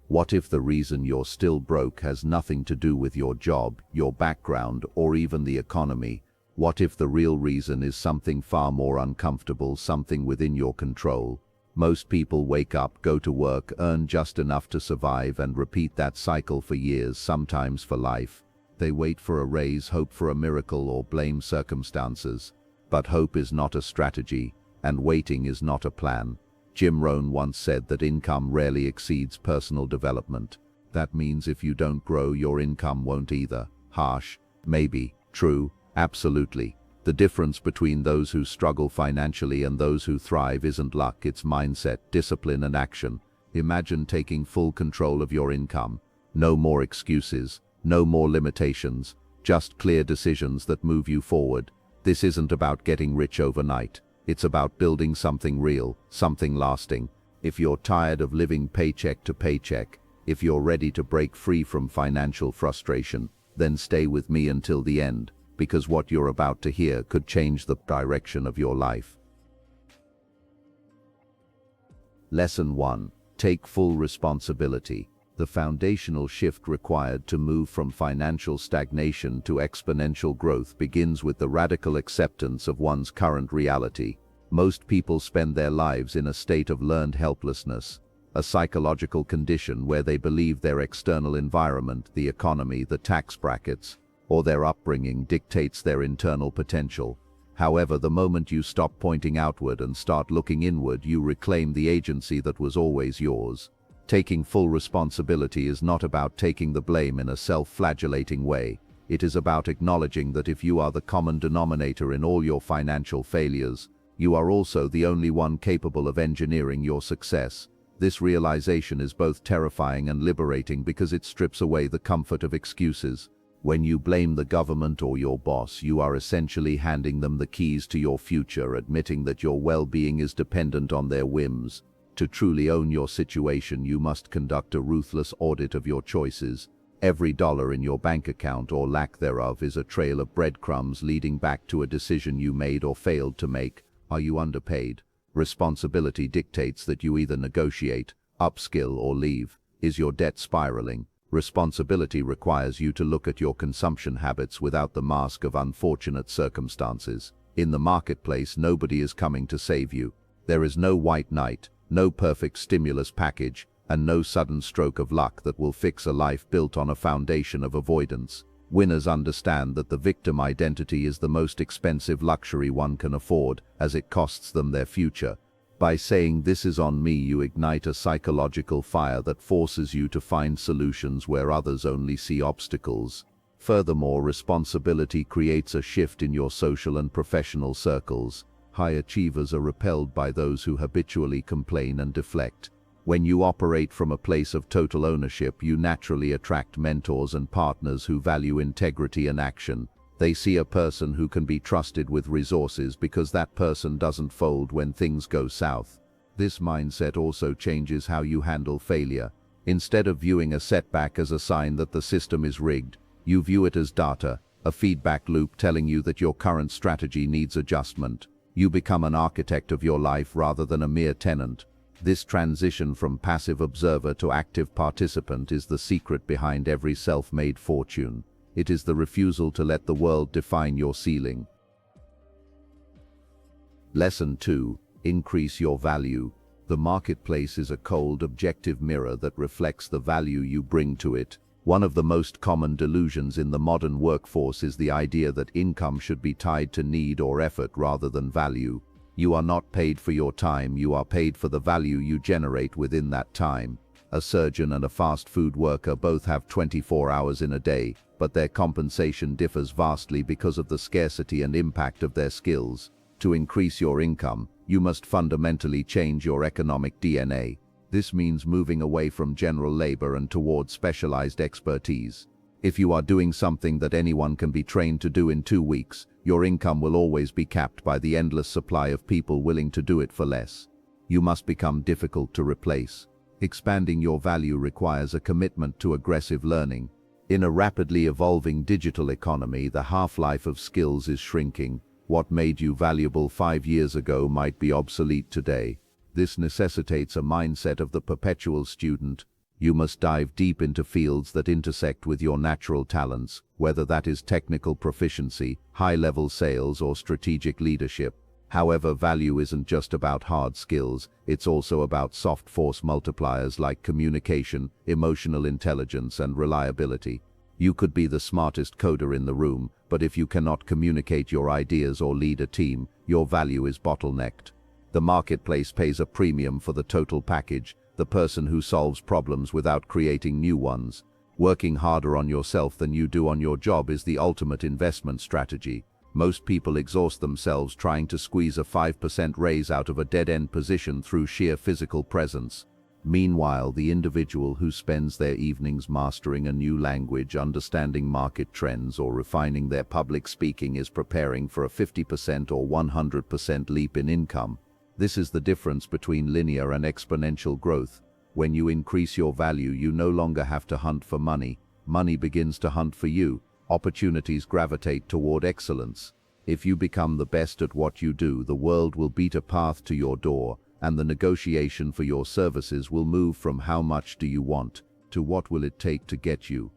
What if the reason you're still broke has nothing to do with your job, your background, or even the economy? What if the real reason is something far more uncomfortable, something within your control? Most people wake up, go to work, earn just enough to survive, and repeat that cycle for years, sometimes for life. They wait for a raise, hope for a miracle, or blame circumstances. But hope is not a strategy, and waiting is not a plan. Jim Rohn once said that income rarely exceeds personal development. That means if you don't grow, your income won't either. Harsh? Maybe. True? Absolutely. The difference between those who struggle financially and those who thrive isn't luck, it's mindset, discipline, and action. Imagine taking full control of your income. No more excuses, no more limitations, just clear decisions that move you forward. This isn't about getting rich overnight. It's about building something real, something lasting. If you're tired of living paycheck to paycheck, if you're ready to break free from financial frustration, then stay with me until the end, because what you're about to hear could change the direction of your life. Lesson 1. Take full responsibility. The foundational shift required to move from financial stagnation to exponential growth begins with the radical acceptance of one's current reality. Most people spend their lives in a state of learned helplessness, a psychological condition where they believe their external environment, the economy, the tax brackets, or their upbringing dictates their internal potential. However, the moment you stop pointing outward and start looking inward, you reclaim the agency that was always yours. Taking full responsibility is not about taking the blame in a self-flagellating way. It is about acknowledging that if you are the common denominator in all your financial failures, you are also the only one capable of engineering your success. This realization is both terrifying and liberating because it strips away the comfort of excuses. When you blame the government or your boss, you are essentially handing them the keys to your future, admitting that your well-being is dependent on their whims. To truly own your situation, you must conduct a ruthless audit of your choices. Every dollar in your bank account or lack thereof is a trail of breadcrumbs leading back to a decision you made or failed to make. Are you underpaid? Responsibility dictates that you either negotiate, upskill, or leave. Is your debt spiraling? Responsibility requires you to look at your consumption habits without the mask of unfortunate circumstances. In the marketplace, nobody is coming to save you. There is no white knight, no perfect stimulus package, and no sudden stroke of luck that will fix a life built on a foundation of avoidance. Winners understand that the victim identity is the most expensive luxury one can afford, as it costs them their future. By saying "this is on me," you ignite a psychological fire that forces you to find solutions where others only see obstacles. Furthermore, responsibility creates a shift in your social and professional circles. High achievers are repelled by those who habitually complain and deflect. When you operate from a place of total ownership, you naturally attract mentors and partners who value integrity and action. They see a person who can be trusted with resources because that person doesn't fold when things go south. This mindset also changes how you handle failure. Instead of viewing a setback as a sign that the system is rigged, you view it as data, a feedback loop telling you that your current strategy needs adjustment. You become an architect of your life rather than a mere tenant. This transition from passive observer to active participant is the secret behind every self-made fortune. It is the refusal to let the world define your ceiling. Lesson 2. Increase your value. The marketplace is a cold, objective mirror that reflects the value you bring to it. One of the most common delusions in the modern workforce is the idea that income should be tied to need or effort rather than value. You are not paid for your time, you are paid for the value you generate within that time. A surgeon and a fast food worker both have 24 hours in a day, but their compensation differs vastly because of the scarcity and impact of their skills. To increase your income, you must fundamentally change your economic DNA. This means moving away from general labor and towards specialized expertise. If you are doing something that anyone can be trained to do in 2 weeks, your income will always be capped by the endless supply of people willing to do it for less. You must become difficult to replace. Expanding your value requires a commitment to aggressive learning. In a rapidly evolving digital economy, the half-life of skills is shrinking. What made you valuable 5 years ago might be obsolete today. This necessitates a mindset of the perpetual student. You must dive deep into fields that intersect with your natural talents, whether that is technical proficiency, high-level sales, or strategic leadership. However, value isn't just about hard skills, it's also about soft force multipliers like communication, emotional intelligence, and reliability. You could be the smartest coder in the room, but if you cannot communicate your ideas or lead a team, your value is bottlenecked. The marketplace pays a premium for the total package, the person who solves problems without creating new ones. Working harder on yourself than you do on your job is the ultimate investment strategy. Most people exhaust themselves trying to squeeze a 5% raise out of a dead-end position through sheer physical presence. Meanwhile, the individual who spends their evenings mastering a new language, understanding market trends, or refining their public speaking is preparing for a 50% or 100% leap in income. This is the difference between linear and exponential growth. When you increase your value, you no longer have to hunt for money. Money begins to hunt for you. Opportunities gravitate toward excellence. If you become the best at what you do, the world will beat a path to your door, and the negotiation for your services will move from how much do you want to what will it take to get you.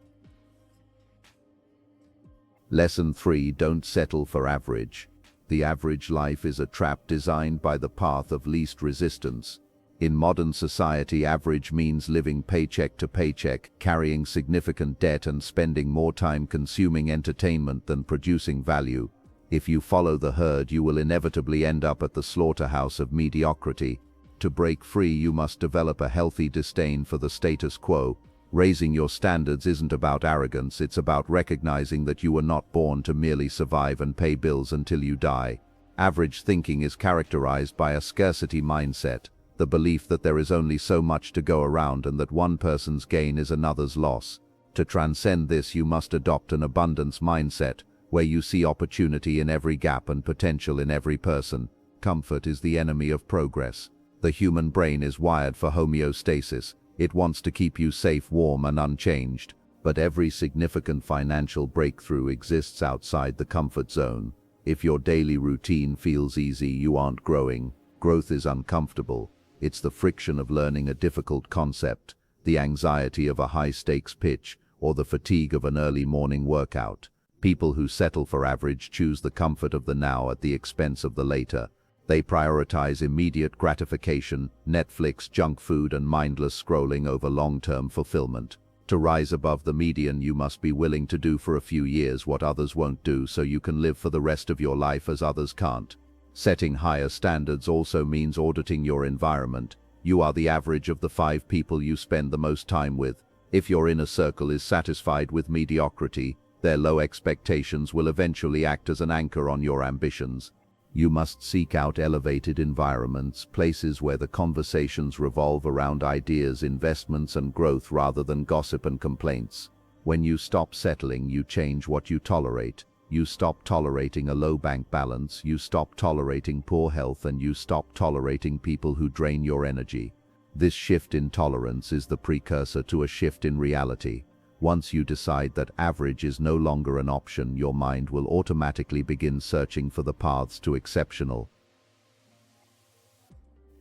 Lesson 3: Don't settle for average. The average life is a trap designed by the path of least resistance. In modern society, average means living paycheck to paycheck, carrying significant debt, and spending more time consuming entertainment than producing value. If you follow the herd, you will inevitably end up at the slaughterhouse of mediocrity. To break free, you must develop a healthy disdain for the status quo. Raising your standards isn't about arrogance, it's about recognizing that you were not born to merely survive and pay bills until you die. Average thinking is characterized by a scarcity mindset, the belief that there is only so much to go around and that one person's gain is another's loss. To transcend this, you must adopt an abundance mindset, where you see opportunity in every gap and potential in every person. Comfort is the enemy of progress. The human brain is wired for homeostasis. It wants to keep you safe, warm, and unchanged. But every significant financial breakthrough exists outside the comfort zone. If your daily routine feels easy, you aren't growing. Growth is uncomfortable. It's the friction of learning a difficult concept, the anxiety of a high-stakes pitch, or the fatigue of an early morning workout. People who settle for average choose the comfort of the now at the expense of the later. They prioritize immediate gratification, Netflix, junk food, and mindless scrolling over long-term fulfillment. To rise above the median, you must be willing to do for a few years what others won't do so you can live for the rest of your life as others can't. Setting higher standards also means auditing your environment. You are the average of the 5 people you spend the most time with. If your inner circle is satisfied with mediocrity, their low expectations will eventually act as an anchor on your ambitions. You must seek out elevated environments, places where the conversations revolve around ideas, investments, and growth rather than gossip and complaints. When you stop settling, you change what you tolerate. You stop tolerating a low bank balance, you stop tolerating poor health, and you stop tolerating people who drain your energy. This shift in tolerance is the precursor to a shift in reality. Once you decide that average is no longer an option, your mind will automatically begin searching for the paths to exceptional.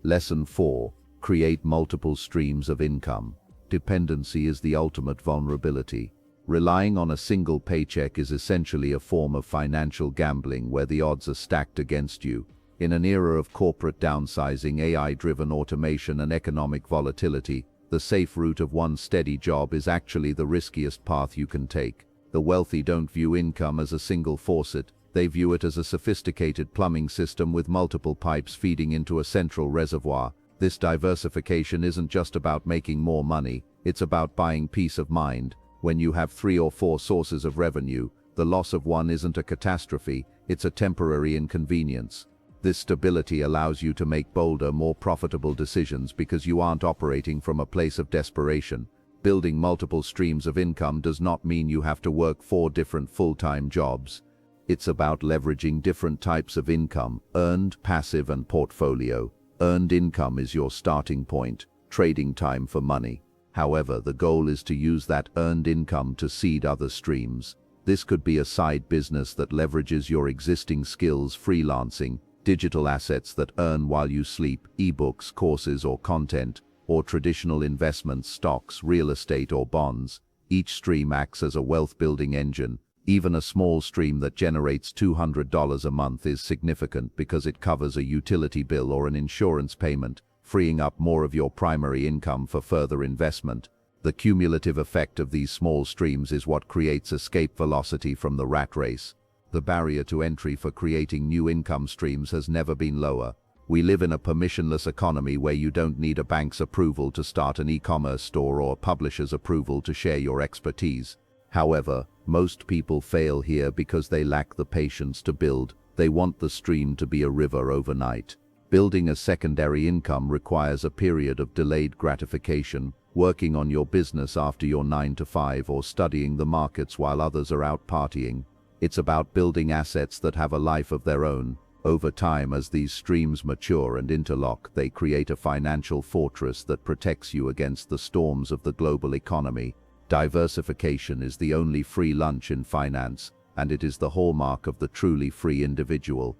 Lesson 4: Create multiple streams of income. Dependency is the ultimate vulnerability. Relying on a single paycheck is essentially a form of financial gambling where the odds are stacked against you. In an era of corporate downsizing, AI-driven automation, and economic volatility, the safe route of one steady job is actually the riskiest path you can take. The wealthy don't view income as a single faucet. They view it as a sophisticated plumbing system with multiple pipes feeding into a central reservoir. This diversification isn't just about making more money, it's about buying peace of mind. When you have 3 or 4 sources of revenue, the loss of one isn't a catastrophe, it's a temporary inconvenience. This stability allows you to make bolder, more profitable decisions because you aren't operating from a place of desperation. Building multiple streams of income does not mean you have to work 4 different full-time jobs. It's about leveraging different types of income: earned, passive, and portfolio. Earned income is your starting point, trading time for money. However, the goal is to use that earned income to seed other streams. This could be a side business that leverages your existing skills, freelancing, digital assets that earn while you sleep, ebooks, courses, or content. or traditional investments, stocks, real estate, or bonds. Each stream acts as a wealth-building engine. Even a small stream that generates $200 a month is significant because it covers a utility bill or an insurance payment, freeing up more of your primary income for further investment. The cumulative effect of these small streams is what creates escape velocity from the rat race. The barrier to entry for creating new income streams has never been lower. We live in a permissionless economy where you don't need a bank's approval to start an e-commerce store or a publisher's approval to share your expertise. However, most people fail here because they lack the patience to build. They want the stream to be a river overnight. Building a secondary income requires a period of delayed gratification, working on your business after your 9 to 5 or studying the markets while others are out partying. It's about building assets that have a life of their own. Over time, as these streams mature and interlock, they create a financial fortress that protects you against the storms of the global economy. Diversification is the only free lunch in finance, and it is the hallmark of the truly free individual.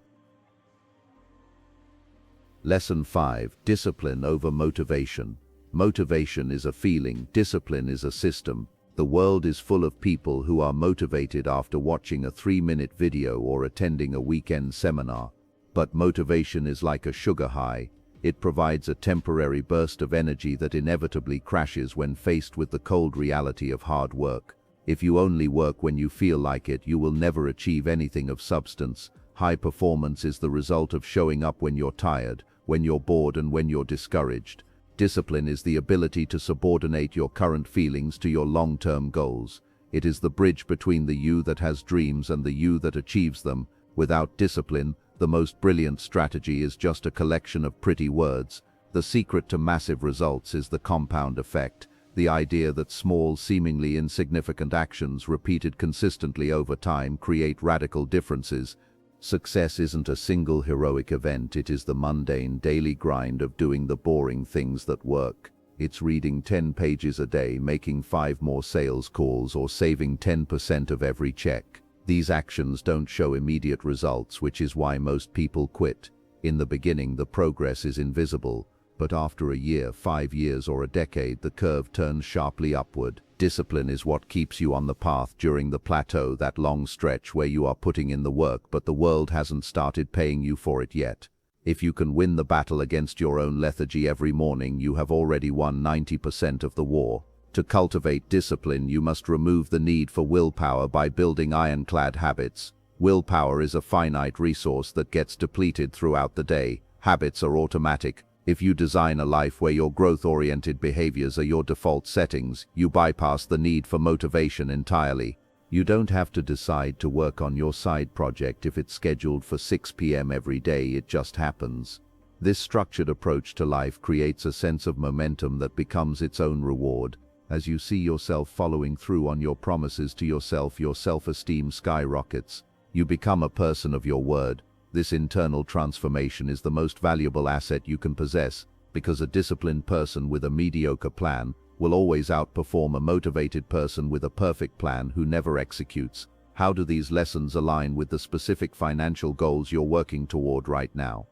Lesson 5. Discipline over motivation. Motivation is a feeling, discipline is a system. The world is full of people who are motivated after watching a 3-minute video or attending a weekend seminar. But motivation is like a sugar high. It provides a temporary burst of energy that inevitably crashes when faced with the cold reality of hard work. If you only work when you feel like it, you will never achieve anything of substance. High performance is the result of showing up when you're tired, when you're bored, and when you're discouraged. Discipline is the ability to subordinate your current feelings to your long-term goals. It is the bridge between the you that has dreams and the you that achieves them. Without discipline, the most brilliant strategy is just a collection of pretty words. The secret to massive results is the compound effect, the idea that small, seemingly insignificant actions repeated consistently over time create radical differences. Success isn't a single heroic event, it is the mundane daily grind of doing the boring things that work. It's reading 10 pages a day, making 5 more sales calls, or saving 10% of every check. These actions don't show immediate results, which is why most people quit. In the beginning, the progress is invisible, but after a year, 5 years, or a decade, the curve turns sharply upward. Discipline is what keeps you on the path during the plateau, that long stretch where you are putting in the work but the world hasn't started paying you for it yet. If you can win the battle against your own lethargy every morning, you have already won 90% of the war. To cultivate discipline, you must remove the need for willpower by building ironclad habits. Willpower is a finite resource that gets depleted throughout the day. Habits are automatic. If you design a life where your growth-oriented behaviors are your default settings, you bypass the need for motivation entirely. You don't have to decide to work on your side project if it's scheduled for 6 p.m. every day, it just happens. This structured approach to life creates a sense of momentum that becomes its own reward. As you see yourself following through on your promises to yourself, your self-esteem skyrockets. You become a person of your word. This internal transformation is the most valuable asset you can possess, because a disciplined person with a mediocre plan will always outperform a motivated person with a perfect plan who never executes. How do these lessons align with the specific financial goals you're working toward right now?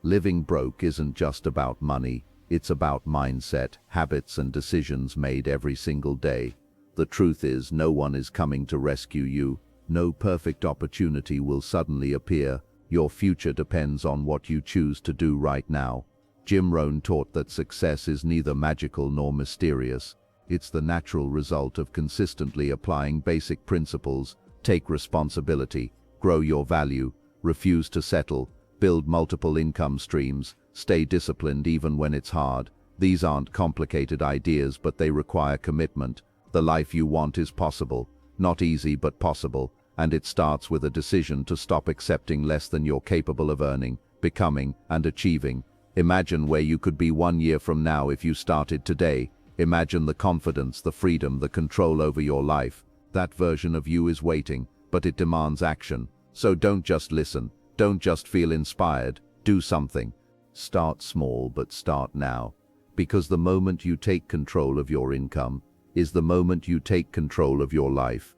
Living broke isn't just about money, it's about mindset, habits, and decisions made every single day. The truth is, no one is coming to rescue you. No perfect opportunity will suddenly appear. Your future depends on what you choose to do right now. Jim Rohn taught that success is neither magical nor mysterious. It's the natural result of consistently applying basic principles. Take responsibility, grow your value, refuse to settle, build multiple income streams, stay disciplined even when it's hard. These aren't complicated ideas, but they require commitment. The life you want is possible. Not easy, but possible, and it starts with a decision to stop accepting less than you're capable of earning, becoming, and achieving. Imagine where you could be 1 year from now if you started today. Imagine the confidence, the freedom, the control over your life. That version of you is waiting, but it demands action. So don't just listen. Don't just feel inspired. Do something. Start small, but start now. Because the moment you take control of your income is the moment you take control of your life.